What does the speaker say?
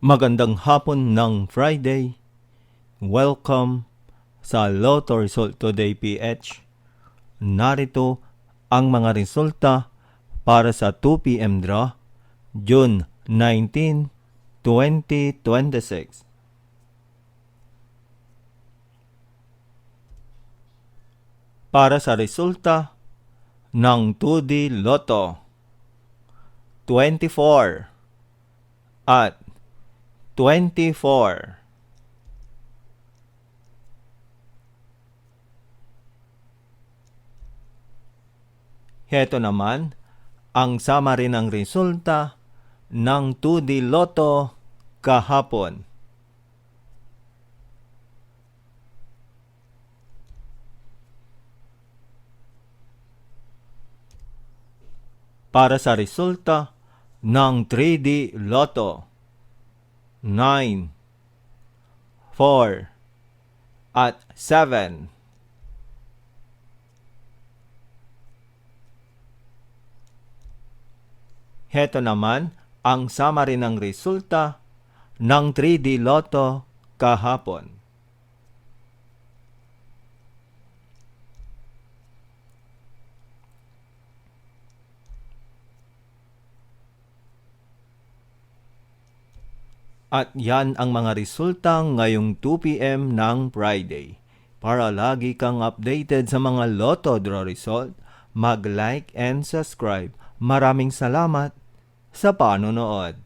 Magandang hapon ng Friday. Welcome sa Lotto Result Today PH. Narito ang mga resulta para sa 2 p.m. draw, June 19, 2026. Para sa resulta ng 2D Lotto, 24 at 24. Heto naman ang summary ng resulta ng 2D Lotto kahapon. Para sa resulta ng 3D Lotto, 9, 4, at 7. Heto naman ang summary ng resulta ng 3D Lotto kahapon. At yan ang mga resulta ngayong 2 p.m. ng Friday. Para lagi kang updated sa mga Lotto draw result, mag-like and subscribe. Maraming salamat sa panonood.